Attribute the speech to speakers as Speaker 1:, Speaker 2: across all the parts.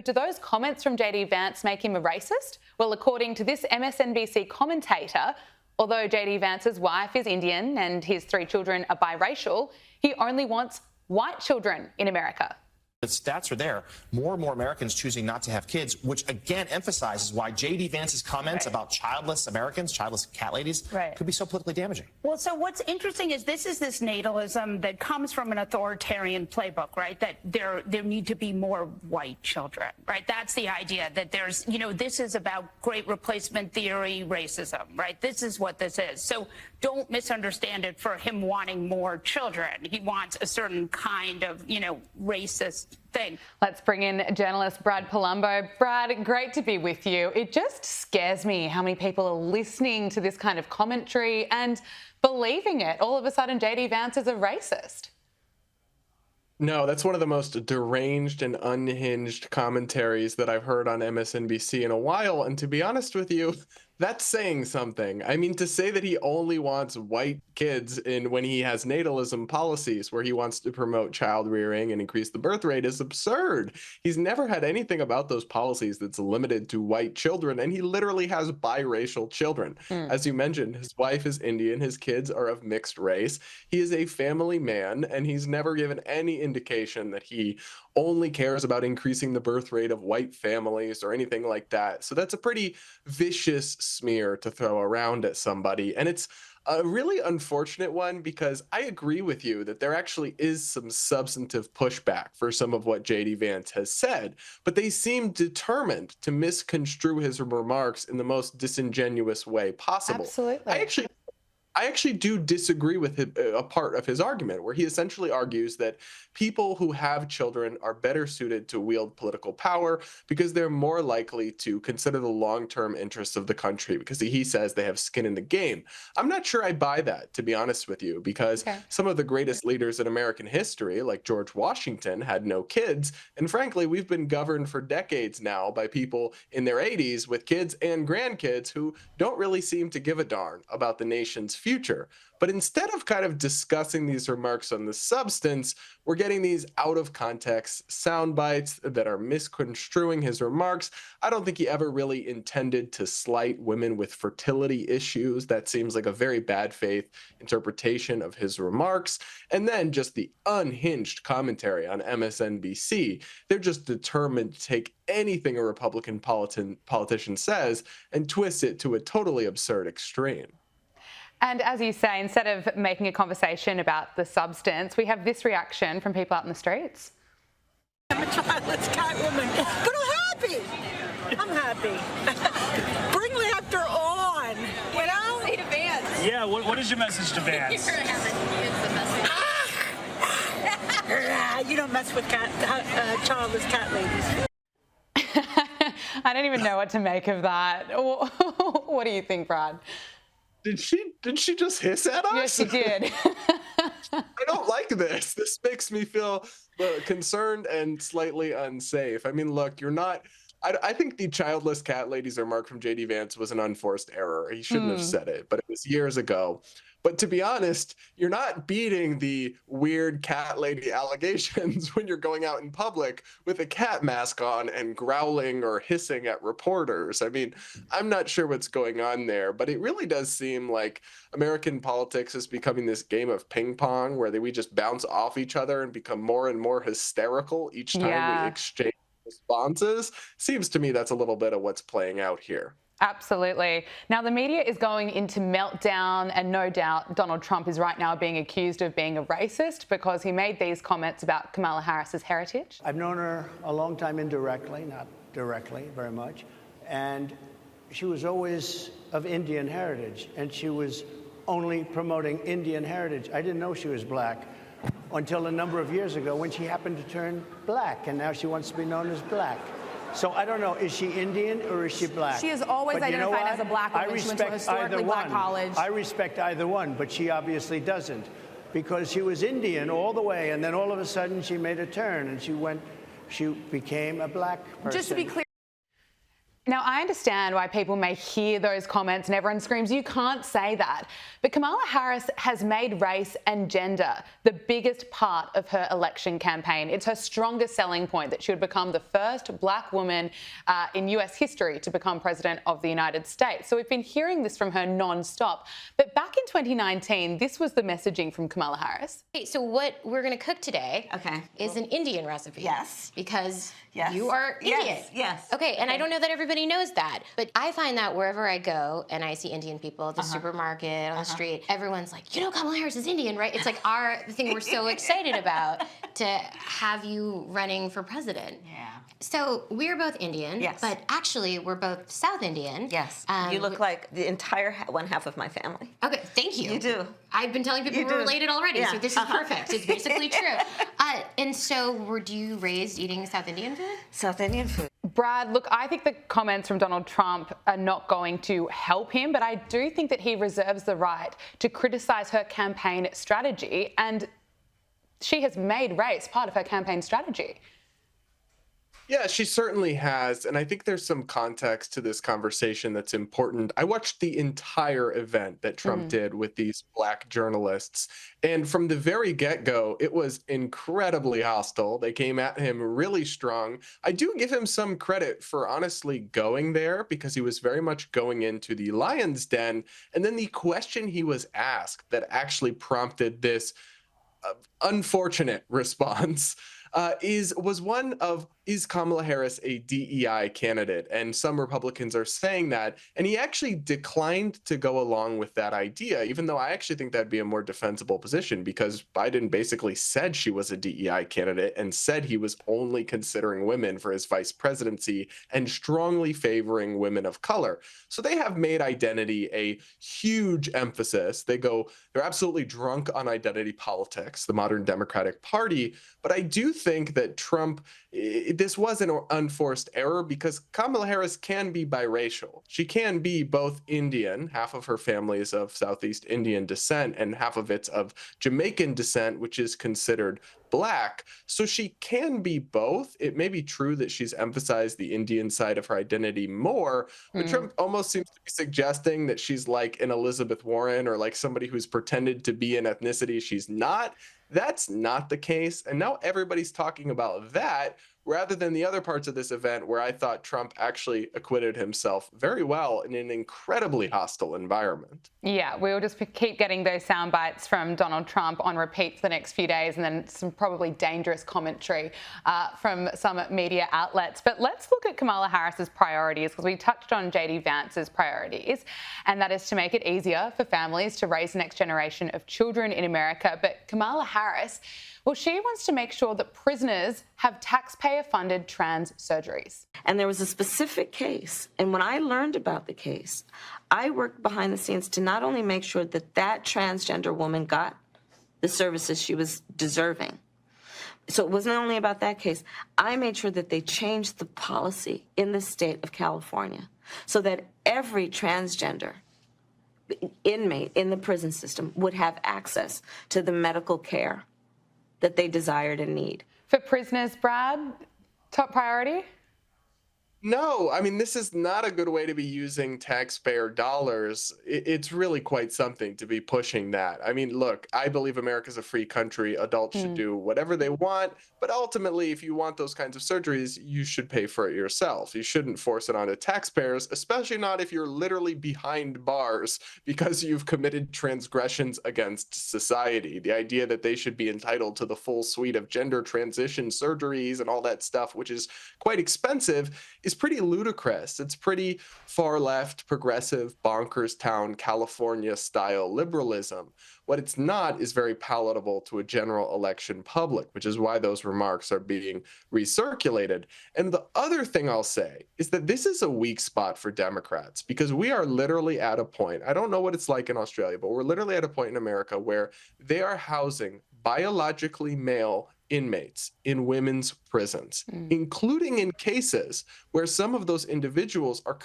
Speaker 1: But do those comments from JD Vance make him a racist? Well, according to this MSNBC commentator, although JD Vance's wife is Indian and his 3 children are biracial, he only wants white children in America.
Speaker 2: The stats are there. More and more Americans choosing not to have kids, which again emphasizes why JD Vance's comments about childless Americans, childless cat ladies, could be so politically damaging.
Speaker 3: Well, so what's interesting is this natalism that comes from an authoritarian playbook, right? That there need to be more white children, right? That's the idea that there's, this is about great replacement theory racism, right? This is what this is. So don't misunderstand it for him wanting more children. He wants a certain kind of, racist thing.
Speaker 1: Let's bring in journalist Brad Polumbo. Brad, great to be with you. It just scares me how many people are listening to this kind of commentary and believing it. All of a sudden, JD Vance is a racist.
Speaker 4: No, that's one of the most deranged and unhinged commentaries that I've heard on MSNBC in a while. And to be honest with you, that's saying something. I mean, to say that he only wants white kids when he has natalism policies where he wants to promote child rearing and increase the birth rate is absurd. He's never had anything about those policies that's limited to white children, and he literally has biracial children. As you mentioned, his wife is Indian, his kids are of mixed race. He is a family man, and he's never given any indication that he only cares about increasing the birth rate of white families or anything like that. So that's a pretty vicious smear to throw around at somebody. And it's a really unfortunate one because I agree with you that there actually is some substantive pushback for some of what JD Vance has said, but they seem determined to misconstrue his remarks in the most disingenuous way possible.
Speaker 1: Absolutely.
Speaker 4: I actually do disagree with a part of his argument where he essentially argues that people who have children are better suited to wield political power because they're more likely to consider the long-term interests of the country because he says they have skin in the game. I'm not sure I buy that, to be honest with you, because some of the greatest leaders in American history, like George Washington, had no kids. And frankly, we've been governed for decades now by people in their 80s with kids and grandkids who don't really seem to give a darn about the nation's future. But instead of kind of discussing these remarks on the substance, we're getting these out of context sound bites that are misconstruing his remarks. I don't think he ever really intended to slight women with fertility issues. That seems like a very bad faith interpretation of his remarks. And then just the unhinged commentary on MSNBC. They're just determined to take anything a Republican politician says and twist it to a totally absurd extreme.
Speaker 1: And as you say, instead of making a conversation about the substance, we have this reaction from people out in the streets.
Speaker 5: I'm a childless cat woman, but I'm happy. I'm happy. Bring laughter on, you know?
Speaker 6: Say to Vance.
Speaker 7: Yeah, what is your message to Vance?
Speaker 5: You don't mess with childless cat ladies.
Speaker 1: I don't even know what to make of that. What do you think, Brad?
Speaker 4: Did she just hiss at us?
Speaker 1: Yes, she did.
Speaker 4: I don't like this. This makes me feel concerned and slightly unsafe. I mean, look, I think the childless cat ladies remark from JD Vance was an unforced error. He shouldn't have said it, but it was years ago. But to be honest, you're not beating the weird cat lady allegations when you're going out in public with a cat mask on and growling or hissing at reporters. I mean, I'm not sure what's going on there, but it really does seem like American politics is becoming this game of ping pong where we just bounce off each other and become more and more hysterical each time we exchange responses. Seems to me that's a little bit of what's playing out here.
Speaker 1: Absolutely. Now, the media is going into meltdown, and no doubt Donald Trump is right now being accused of being a racist because he made these comments about Kamala Harris's heritage.
Speaker 8: I've known her a long time indirectly, not directly very much, and she was always of Indian heritage, and she was only promoting Indian heritage. I didn't know she was black until a number of years ago when she happened to turn black, and now she wants to be known as black. So I don't know, is she Indian or is she black?
Speaker 6: She has always identified as a black woman. She went to a historically black college.
Speaker 8: I respect either one, but she obviously doesn't, because she was Indian all the way, and then all of a sudden she made a turn and she became a black person.
Speaker 6: Just to be clear.
Speaker 1: Now, I understand why people may hear those comments and everyone screams, you can't say that. But Kamala Harris has made race and gender the biggest part of her election campaign. It's her strongest selling point that she would become the first black woman in US history to become president of the United States. So we've been hearing this from her non-stop. But back in 2019, this was the messaging from Kamala Harris.
Speaker 9: Okay, so what we're going to cook today is an Indian recipe.
Speaker 10: Yes.
Speaker 9: Because you are Indian.
Speaker 10: Yes.
Speaker 9: Okay, and I don't know that everybody knows that, but I find that wherever I go and I see Indian people at the supermarket, on the street, everyone's like, you know, Kamala Harris is Indian, right? It's like the thing we're so excited about to have you running for president.
Speaker 10: Yeah.
Speaker 9: So we're both Indian, but actually we're both South Indian.
Speaker 10: Yes. You look like the entire one half of my family.
Speaker 9: Okay, thank you.
Speaker 10: You do.
Speaker 9: I've been telling people we're related already, so this is perfect. It's basically true. And so were you raised eating South Indian food?
Speaker 10: South Indian food.
Speaker 1: Brad, look, I think the comments from Donald Trump are not going to help him, but I do think that he reserves the right to criticise her campaign strategy, and she has made race part of her campaign strategy.
Speaker 4: Yeah, she certainly has. And I think there's some context to this conversation that's important. I watched the entire event that Trump did with these black journalists. And from the very get-go, it was incredibly hostile. They came at him really strong. I do give him some credit for honestly going there because he was very much going into the lion's den. And then the question he was asked that actually prompted this unfortunate response was one of, is Kamala Harris a DEI candidate? And some Republicans are saying that. And he actually declined to go along with that idea, even though I actually think that'd be a more defensible position because Biden basically said she was a DEI candidate and said he was only considering women for his vice presidency and strongly favoring women of color. So they have made identity a huge emphasis. They're absolutely drunk on identity politics, the modern Democratic Party. But I do think that Trump, this was an unforced error because Kamala Harris can be biracial. She can be both Indian, half of her family is of Southeast Indian descent, and half of it's of Jamaican descent, which is considered black. So she can be both. It may be true that she's emphasized the Indian side of her identity more, but Trump almost seems to be suggesting that she's like an Elizabeth Warren or like somebody who's pretended to be an ethnicity she's not. That's not the case. And now everybody's talking about that rather than the other parts of this event where I thought Trump actually acquitted himself very well in an incredibly hostile environment.
Speaker 1: Yeah, we'll just keep getting those sound bites from Donald Trump on repeat for the next few days and then some probably dangerous commentary from some media outlets. But let's look at Kamala Harris's priorities because we touched on JD Vance's priorities, and that is to make it easier for families to raise the next generation of children in America. But Kamala Harris, well, she wants to make sure that prisoners have taxpayer-funded trans surgeries.
Speaker 10: And there was a specific case. And when I learned about the case, I worked behind the scenes to not only make sure that that transgender woman got the services she was deserving. So it wasn't only about that case. I made sure that they changed the policy in the state of California so that every transgender inmate in the prison system would have access to the medical care that they desired and need.
Speaker 1: For prisoners, Brad, top priority?
Speaker 4: No, I mean, this is not a good way to be using taxpayer dollars. It's really quite something to be pushing that. I mean, look, I believe America's a free country. Adults should do whatever they want. But ultimately, if you want those kinds of surgeries, you should pay for it yourself. You shouldn't force it onto taxpayers, especially not if you're literally behind bars because you've committed transgressions against society. The idea that they should be entitled to the full suite of gender transition surgeries and all that stuff, which is quite expensive, is pretty ludicrous. It's pretty far left, progressive, bonkers town, California style liberalism. What it's not is very palatable to a general election public, which is why those remarks are being recirculated. And the other thing I'll say is that this is a weak spot for Democrats because we are literally at a point, I don't know what it's like in Australia, but we're literally at a point in America where they are housing biologically male inmates in women's prisons, including in cases where some of those individuals are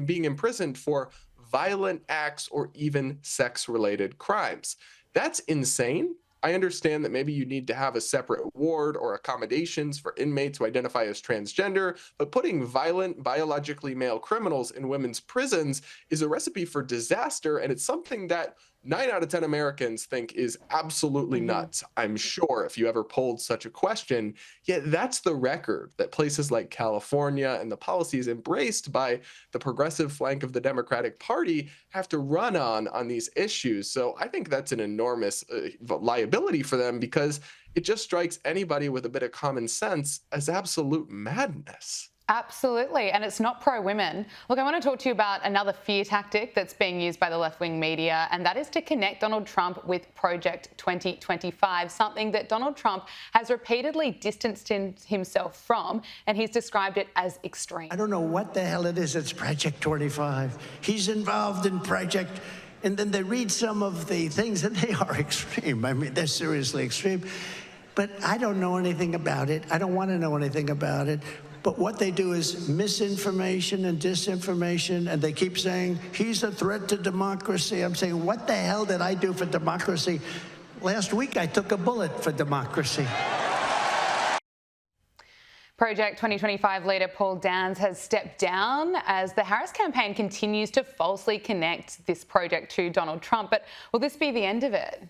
Speaker 4: being imprisoned for violent acts or even sex-related crimes. That's insane. I understand that maybe you need to have a separate ward or accommodations for inmates who identify as transgender, but putting violent, biologically male criminals in women's prisons is a recipe for disaster, and it's something that 9 out of 10 Americans think is absolutely nuts, I'm sure, if you ever polled such a question. Yet that's the record that places like California and the policies embraced by the progressive flank of the Democratic Party have to run on these issues. So I think that's an enormous liability for them, because it just strikes anybody with a bit of common sense as absolute madness.
Speaker 1: Absolutely, and it's not pro-women. Look, I want to talk to you about another fear tactic that's being used by the left-wing media, and that is to connect Donald Trump with Project 2025, something that Donald Trump has repeatedly distanced himself from, and he's described it as extreme.
Speaker 8: I don't know what the hell it is. It's Project 25. He's involved in Project, and then they read some of the things, and they are extreme. I mean, they're seriously extreme. But I don't know anything about it. I don't want to know anything about it. But what they do is misinformation and disinformation, and they keep saying, he's a threat to democracy. I'm saying, what the hell did I do for democracy? Last week, I took a bullet for democracy.
Speaker 1: Project 2025 leader Paul Dans has stepped down as the Harris campaign continues to falsely connect this project to Donald Trump. But will this be the end of it?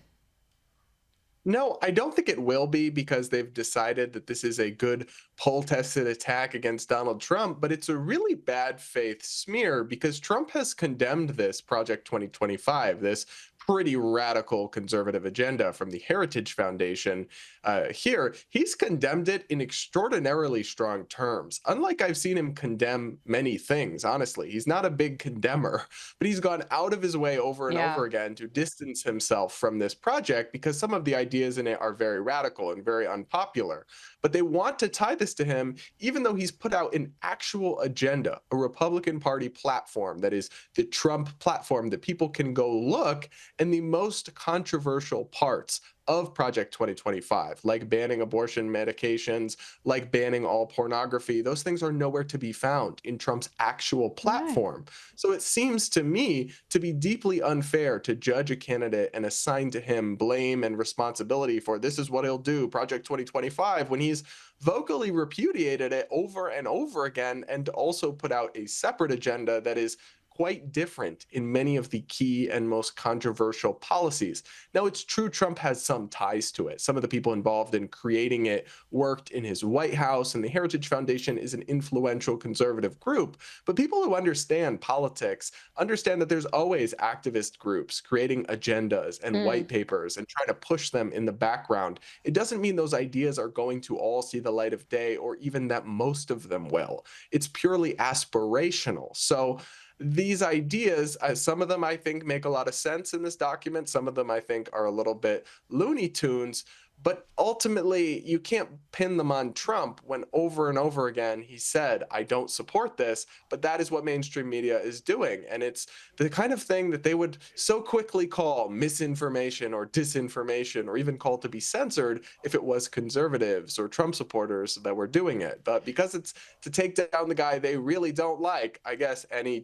Speaker 4: No, I don't think it will be, because they've decided that this is a good poll-tested attack against Donald Trump, but it's a really bad faith smear, because Trump has condemned this Project 2025, this pretty radical conservative agenda from the Heritage Foundation here. He's condemned it in extraordinarily strong terms. Unlike I've seen him condemn many things, honestly. He's not a big condemner, but he's gone out of his way over and over again to distance himself from this project, because some of the ideas in it are very radical and very unpopular. But they want to tie this to him, even though he's put out an actual agenda, a Republican Party platform that is the Trump platform that people can go look. And the most controversial parts of Project 2025, like banning abortion medications, like banning all pornography, those things are nowhere to be found in Trump's actual platform. So it seems to me to be deeply unfair to judge a candidate and assign to him blame and responsibility for this is what he'll do, Project 2025, when he's vocally repudiated it over and over again, and also put out a separate agenda that is quite different in many of the key and most controversial policies. Now, it's true Trump has some ties to it. Some of the people involved in creating it worked in his White House, and the Heritage Foundation is an influential conservative group. But people who understand politics understand that there's always activist groups creating agendas and white papers and trying to push them in the background. It doesn't mean those ideas are going to all see the light of day, or even that most of them will. It's purely aspirational. So these ideas, some of them I think make a lot of sense in this document. Some of them I think are a little bit Looney Tunes. But ultimately, you can't pin them on Trump when over and over again he said, I don't support this, but that is what mainstream media is doing. And it's the kind of thing that they would so quickly call misinformation or disinformation, or even call to be censored if it was conservatives or Trump supporters that were doing it. But because it's to take down the guy they really don't like, I guess any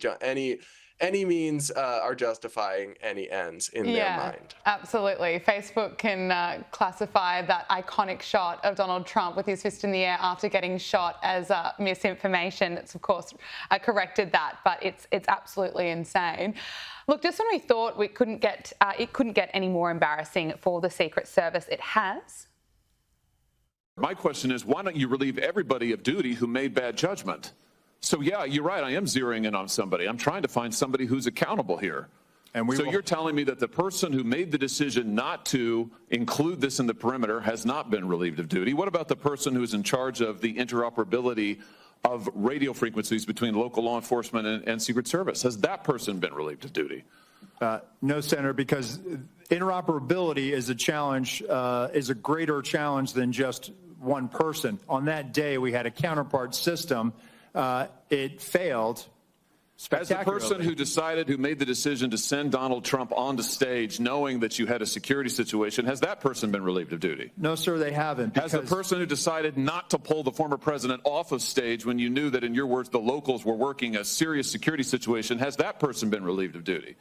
Speaker 4: means are justifying any ends in their mind.
Speaker 1: Absolutely. Facebook can classify that iconic shot of Donald Trump with his fist in the air after getting shot as misinformation. It's of course corrected that, but it's absolutely insane. Look, just when we thought it couldn't get any more embarrassing for the Secret Service, it has.
Speaker 11: My question is, why don't you relieve everybody of duty who made bad judgment? So, yeah, you're right. I am zeroing in on somebody. I'm trying to find somebody who's accountable here. You're telling me that the person who made the decision not to include this in the perimeter has not been relieved of duty. What about the person who's in charge of the interoperability of radio frequencies between local law enforcement and Secret Service? Has that person been relieved of duty?
Speaker 12: No, Senator, because interoperability is a challenge, is a greater challenge than just one person. On that day, we had a counterpart system. It failed spectacularly.
Speaker 11: As the person who made the decision to send Donald Trump onto stage knowing that you had a security situation, has that person been relieved of duty?
Speaker 12: No, sir, they haven't.
Speaker 11: Has the person who decided not to pull the former president off of stage when you knew that, in your words, the locals were working a serious security situation, has that person been relieved of duty?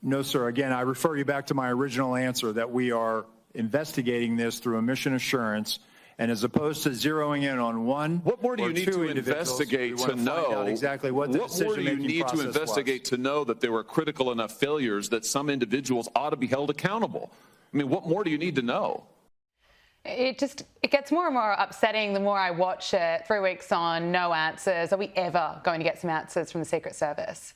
Speaker 12: No, sir. Again, I refer you back to my original answer that we are investigating this through emission assurance. And as opposed to zeroing in on one,
Speaker 11: what more do you need to investigate to know
Speaker 12: exactly what the decision-making process was? What more do you need to investigate
Speaker 11: to know that there were critical enough failures that some individuals ought to be held accountable? I mean, what more do you need to know?
Speaker 1: It gets more and more upsetting the more I watch it. 3 weeks on, no answers. Are we ever going to get some answers from the Secret Service?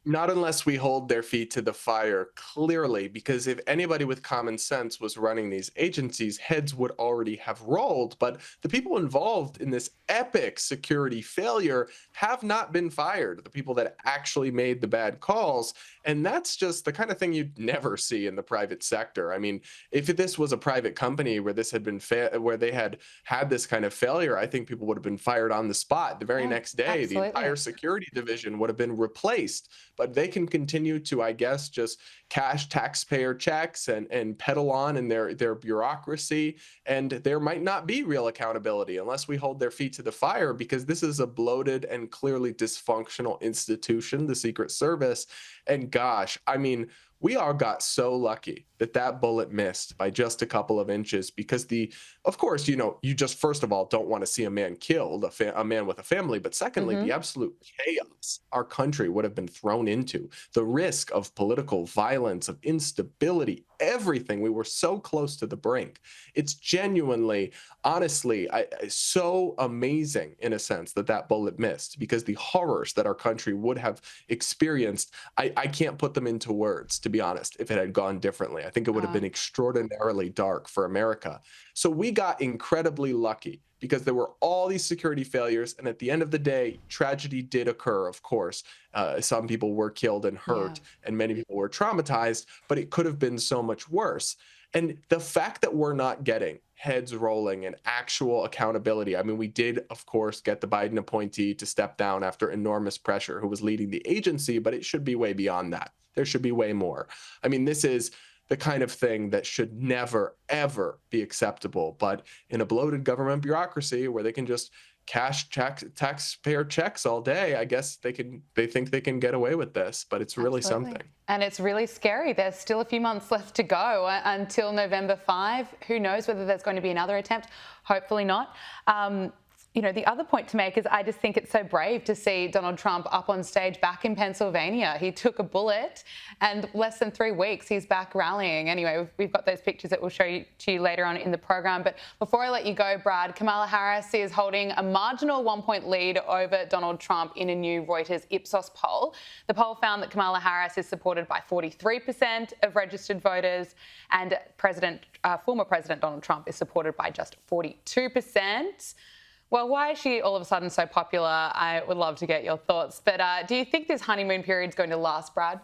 Speaker 4: Not unless we hold their feet to the fire, clearly, because if anybody with common sense was running these agencies, heads would already have rolled. But the people involved in this epic security failure have not been fired, the people that actually made the bad calls. And that's just the kind of thing you'd never see in the private sector. I mean, if this was a private company where this had been where they had this kind of failure, I think people would have been fired on the spot. The very next day, the entire security division would have been replaced. But they can continue to, I guess, just cash taxpayer checks and pedal on in their bureaucracy. And there might not be real accountability unless we hold their feet to the fire, because this is a bloated and clearly dysfunctional institution, the Secret Service. And gosh, I mean, we all got so lucky that that bullet missed by just a couple of inches, because of course, you just first of all don't want to see a man killed, a man with a family, but secondly, the absolute chaos our country would have been thrown into, the risk of political violence, of instability, everything. We were so close to the brink. It's genuinely, honestly, so amazing in a sense that bullet missed, because the horrors that our country would have experienced, I can't put them into words, to be honest, if it had gone differently. I think it would have been extraordinarily dark for America. So we got incredibly lucky, because there were all these security failures. And at the end of the day, tragedy did occur, of course. Some people were killed and hurt, and many people were traumatized, but it could have been so much worse. And the fact that we're not getting heads rolling and actual accountability. I mean, we did, of course, get the Biden appointee to step down after enormous pressure, who was leading the agency, but it should be way beyond that. There should be way more. I mean, this is the kind of thing that should never, ever be acceptable. But in a bloated government bureaucracy where they can just cash taxpayer checks all day, I guess they think they can get away with this, but it's really something.
Speaker 1: And it's really scary. There's still a few months left to go until November 5. Who knows whether there's going to be another attempt? Hopefully not. The other point to make is I just think it's so brave to see Donald Trump up on stage back in Pennsylvania. He took a bullet, and less than 3 weeks, he's back rallying. Anyway, we've got those pictures that we'll show to you later on in the program. But before I let you go, Brad, Kamala Harris is holding a marginal 1-point lead over Donald Trump in a new Reuters Ipsos poll. The poll found that Kamala Harris is supported by 43% of registered voters, and former President Donald Trump is supported by just 42%. Well, why is she all of a sudden so popular? I would love to get your thoughts. But do you think this honeymoon period is going to last, Brad?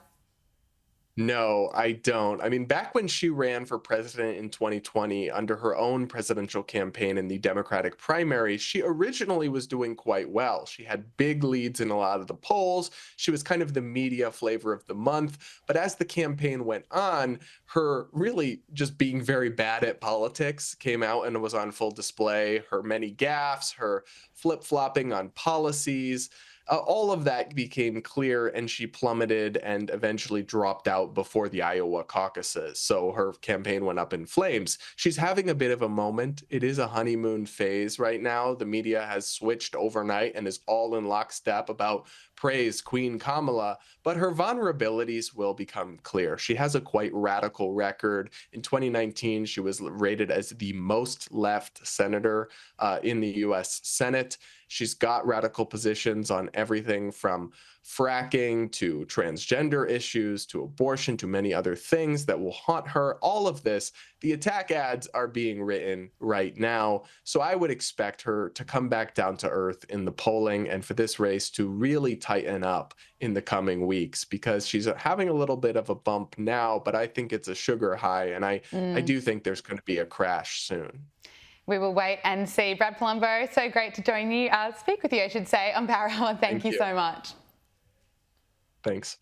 Speaker 4: No, I don't. I mean, back when she ran for president in 2020 under her own presidential campaign in the Democratic primary, she originally was doing quite well. She had big leads in a lot of the polls. She was kind of the media flavor of the month. But as the campaign went on, her really just being very bad at politics came out and was on full display. Her many gaffes, her flip-flopping on policies, all of that became clear, and she plummeted and eventually dropped out before the Iowa caucuses. So her campaign went up in flames. She's having a bit of a moment. It is a honeymoon phase right now. The media has switched overnight and is all in lockstep about praise Queen Kamala, but her vulnerabilities will become clear. She has a quite radical record. In 2019, she was rated as the most left senator in the U.S. Senate. She's got radical positions on everything from fracking to transgender issues to abortion to many other things that will haunt her. All of this, the attack ads are being written right now. So I would expect her to come back down to earth in the polling and for this race to really tighten up in the coming weeks, because she's having a little bit of a bump now, but I think it's a sugar high. And I do think there's going to be a crash soon.
Speaker 1: We will wait and see. Brad Polumbo, so great to speak with you, I should say, on Power Hour. Thank you so much.
Speaker 4: Thanks.